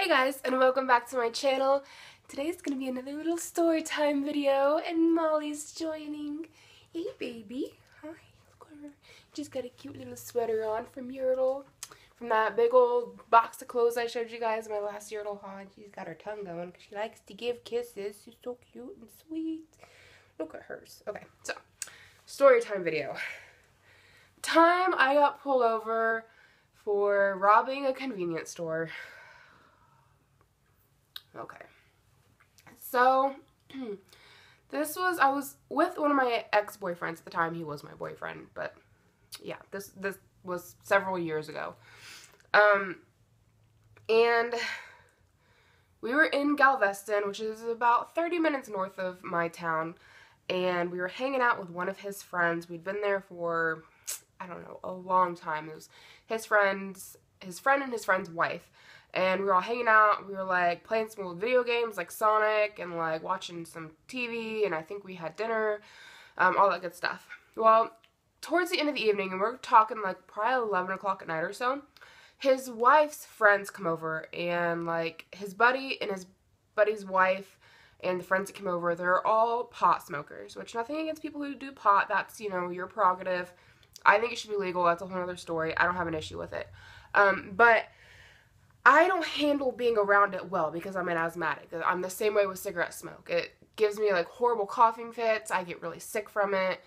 Hey guys, and welcome back to my channel. Today's gonna be another little story time video, and Molly's joining. Hey baby. Hi, look at her. She's got a cute little sweater on from Yertle. From that big old box of clothes I showed you guys in my last Yertle haul. She's got her tongue going because she likes to give kisses. She's so cute and sweet. Look at hers. Okay, so, story time video. Time I got pulled over for robbing a convenience store. Okay, so I was with one of my ex-boyfriends at the time. He was my boyfriend, but yeah, this was several years ago. And we were in Galveston, which is about 30 minutes north of my town, and we were hanging out with one of his friends. We'd been there for, I don't know, a long time. It was his friend and his friend's wife. And we were all hanging out, we were like playing some old video games like Sonic and like watching some TV, and I think we had dinner, all that good stuff. Well, towards the end of the evening, and we're talking like probably 11 o'clock at night or so, his wife's friends come over, and like his buddy and his buddy's wife and the friends that came over, they're all pot smokers, which nothing against people who do pot, that's, you know, your prerogative. I think it should be legal, that's a whole other story. I don't have an issue with it. But I don't handle being around it well because I'm an asthmatic. I'm the same way with cigarette smoke. It gives me like horrible coughing fits. I get really sick from it.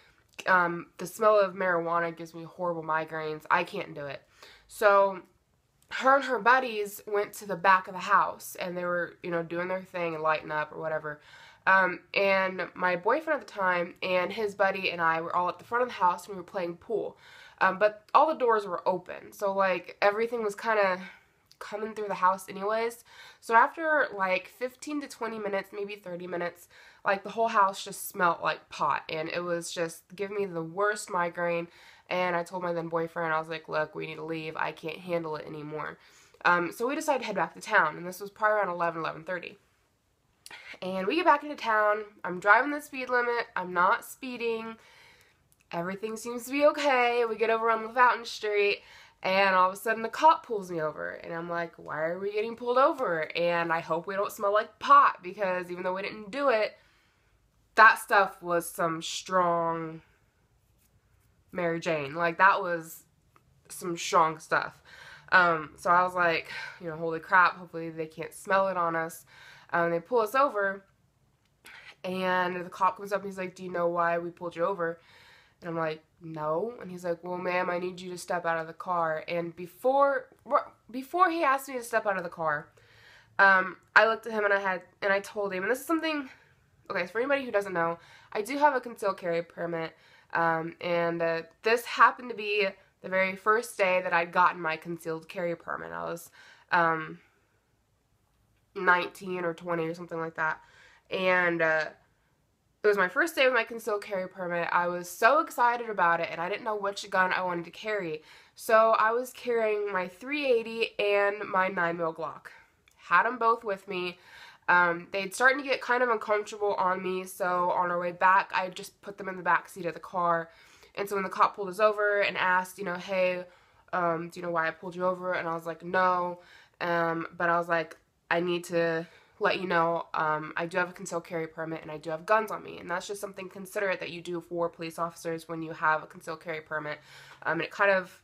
The smell of marijuana gives me horrible migraines. I can't do it. So her and her buddies went to the back of the house and they were, you know, doing their thing and lighting up or whatever. And my boyfriend at the time and his buddy and I were all at the front of the house and we were playing pool. But all the doors were open. So like everything was kind of coming through the house anyways. So after like 15 to 20 minutes, maybe 30 minutes, like the whole house just smelled like pot, and it was just giving me the worst migraine. And I told my then boyfriend, I was like, look, we need to leave. I can't handle it anymore. So we decided to head back to town, and this was probably around 11:30. And we get back into town. I'm driving the speed limit. I'm not speeding. Everything seems to be okay. We get over on Fountain Street, and all of a sudden the cop pulls me over, and I'm like, why are we getting pulled over? And I hope we don't smell like pot, because even though we didn't do it, that stuff was some strong Mary Jane. Like, that was some strong stuff. So I was like, you know, holy crap, hopefully they can't smell it on us. They pull us over, and the cop comes up and he's like, do you know why we pulled you over? And I'm like, no. And he's like, well, ma'am, I need you to step out of the car. And before he asked me to step out of the car, I looked at him and I told him, and this is something, okay, for anybody who doesn't know, I do have a concealed carry permit, and this happened to be the very first day that I'd gotten my concealed carry permit. I was 19 or 20 or something like that, and it was my first day with my concealed carry permit. I was so excited about it, and I didn't know which gun I wanted to carry. So I was carrying my .380 and my 9mm Glock. Had them both with me. They'd starting to get kind of uncomfortable on me, so on our way back, I just put them in the back seat of the car. And so when the cop pulled us over and asked, you know, hey, do you know why I pulled you over? And I was like, no. But I was like, I need to let you know, I do have a concealed carry permit and I do have guns on me, and that's just something considerate that you do for police officers when you have a concealed carry permit. And it kind of,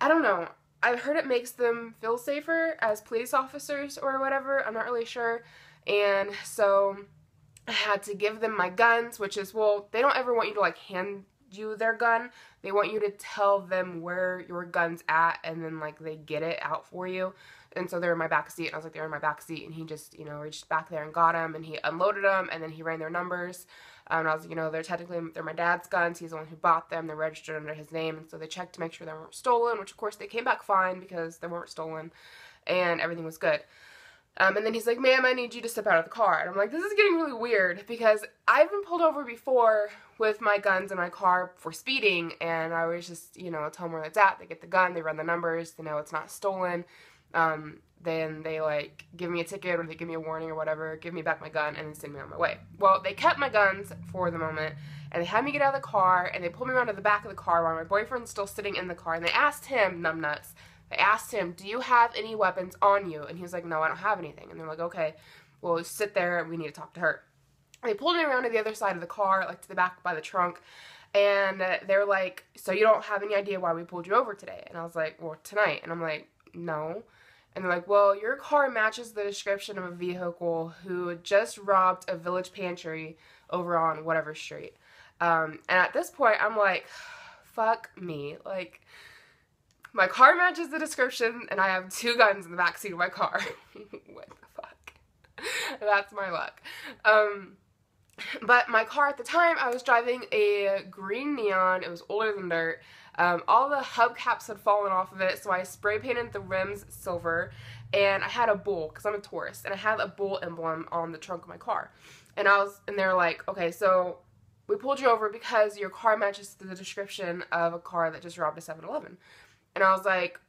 I don't know, I've heard it makes them feel safer as police officers or whatever, I'm not really sure. And so I had to give them my guns, which is, well, they don't ever want you to like hand you their gun. They want you to tell them where your gun's at, and then like they get it out for you. And so they're in my back seat, and I was like, they're in my back seat, and he just, you know, reached back there and got them, and he unloaded them, and then he ran their numbers. And I was like, you know, they're my dad's guns. He's the one who bought them. They're registered under his name, and so they checked to make sure they weren't stolen, which of course they came back fine because they weren't stolen, and everything was good. And then he's like, ma'am, I need you to step out of the car. And I'm like, this is getting really weird because I've been pulled over before with my guns in my car for speeding, and I was just, you know, tell them where it's at. They get the gun, they run the numbers, they know it's not stolen. Then they like give me a ticket or they give me a warning or whatever, give me back my gun, and then send me on my way. Well, they kept my guns for the moment, and they had me get out of the car, and they pulled me around to the back of the car while my boyfriend's still sitting in the car, and they asked him, numbnuts, They asked him, do you have any weapons on you? And he was like, no, I don't have anything. And they're like, okay, well, sit there and we need to talk to her. And they pulled me around to the other side of the car, like to the back by the trunk. And they're like, so you don't have any idea why we pulled you over today? And I was like, well, tonight. And I'm like, no. And they're like, well, your car matches the description of a vehicle who just robbed a Village Pantry over on whatever street. And at this point, I'm like, fuck me. Like, my car matches the description, and I have 2 guns in the backseat of my car. What the fuck? That's my luck. But my car at the time, I was driving a green Neon. It was older than dirt. All the hubcaps had fallen off of it, so I spray painted the rims silver, and I had a bull, because I'm a tourist, and I had a bull emblem on the trunk of my car. And they were like, okay, so we pulled you over because your car matches the description of a car that just robbed a 7-Eleven. And I was like,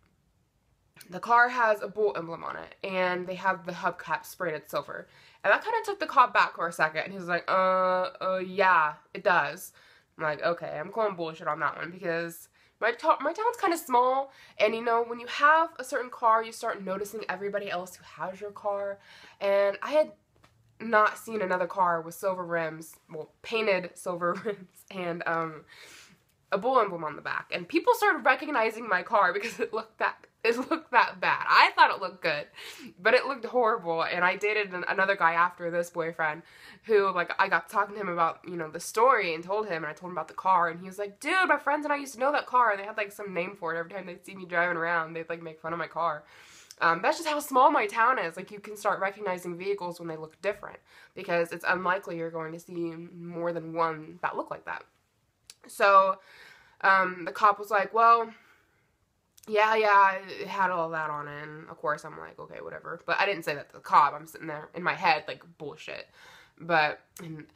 the car has a bull emblem on it, and they have the hubcap sprayed silver. And that kind of took the cop back for a second, and he was like, yeah, it does. I'm like, okay, I'm calling bullshit on that one, because my town's kind of small, and you know, when you have a certain car, you start noticing everybody else who has your car, and I had not seen another car with silver rims, well, painted silver rims, and a bull emblem on the back, and people started recognizing my car because it looked that bad. I thought it looked good, but it looked horrible. And I dated another guy after this boyfriend who, like, I got talking to him about, you know, the story, and told him, and I told him about the car, and he was like, dude, my friends and I used to know that car, and they had like some name for it. Every time they'd see me driving around, they'd like make fun of my car. That's just how small my town is. Like, you can start recognizing vehicles when they look different, because it's unlikely you're going to see more than one that look like that. So, the cop was like, well, yeah, it had all that on it, and of course I'm like, okay, whatever. But I didn't say that to the cop. I'm sitting there in my head like, bullshit. But, and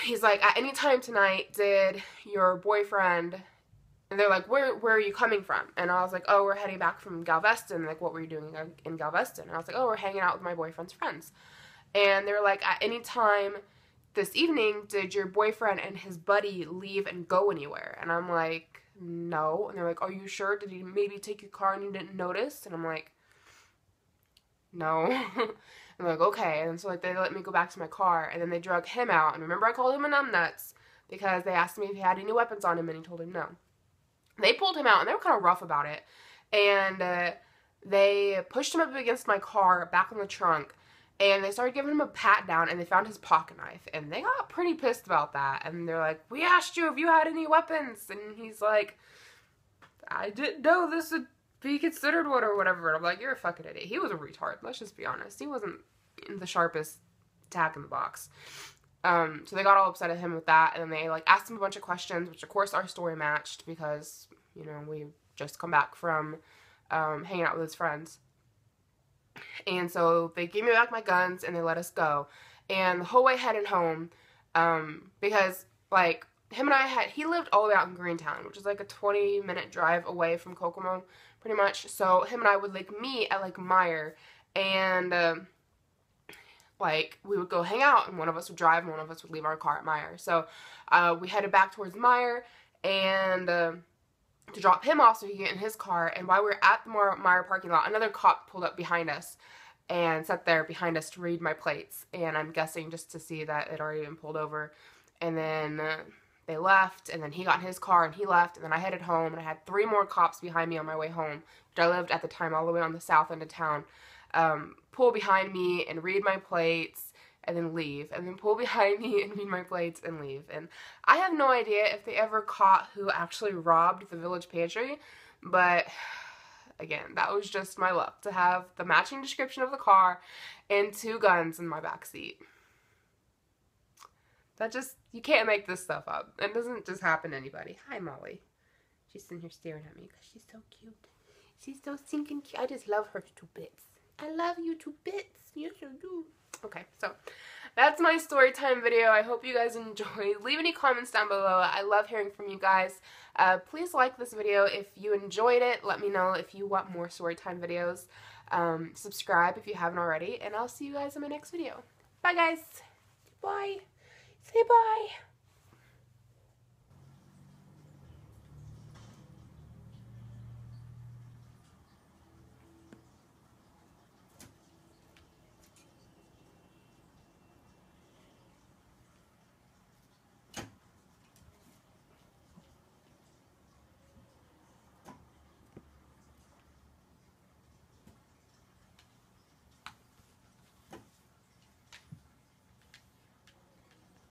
he's like, at any time tonight, did your boyfriend, and they're like, where are you coming from? And I was like, oh, we're heading back from Galveston. Like, what were you doing in Galveston? And I was like, oh, we're hanging out with my boyfriend's friends. And they were like, at any time this evening, did your boyfriend and his buddy leave and go anywhere? And I'm like, no. And they're like, are you sure? Did he maybe take your car and you didn't notice? And I'm like, no. And they're like, okay. And so, like, they let me go back to my car, and then they drug him out. And remember, I called him a numbnuts because they asked me if he had any weapons on him, and he told him no. They pulled him out, and they were kind of rough about it. And they pushed him up against my car, back on the trunk, and they started giving him a pat down, and they found his pocket knife. And they got pretty pissed about that. And they're like, we asked you if you had any weapons. And he's like, I didn't know this would be considered one or whatever. And I'm like, you're a fucking idiot. He was a retard. Let's just be honest. He wasn't the sharpest tack in the box. So they got all upset at him with that, and then they, like, asked him a bunch of questions, which, of course, our story matched because, you know, we just come back from hanging out with his friends. And so they gave me back my guns, and they let us go. And the whole way headed home, because, like, him and he lived all the way out in Greentown, which is, like, a 20-minute drive away from Kokomo, pretty much. So him and I would, like, meet at, like, Meijer, and like, we would go hang out, and one of us would drive, and one of us would leave our car at Meijer. So, we headed back towards Meijer, and, to drop him off so he could get in his car, and while we were at the Meijer parking lot, another cop pulled up behind us, and sat there behind us to read my plates, and I'm guessing just to see that it already been pulled over, and then, they left, and then he got in his car, and he left, and then I headed home, and I had 3 more cops behind me on my way home, which I lived at the time all the way on the south end of town, pull behind me and read my plates and then leave, and then pull behind me and read my plates and leave. And I have no idea if they ever caught who actually robbed the Village Pantry, but again, that was just my luck to have the matching description of the car and 2 guns in my backseat. That just, you can't make this stuff up. It doesn't just happen to anybody. Hi, Molly. She's sitting here staring at me because she's so cute. She's so stinking cute. I just love her to bits. I love you to bits. Yes, I do. Okay, so that's my story time video. I hope you guys enjoyed. Leave any comments down below. I love hearing from you guys. Please like this video if you enjoyed it. Let me know if you want more story time videos. Subscribe if you haven't already, and I'll see you guys in my next video. Bye, guys. Bye. Say bye.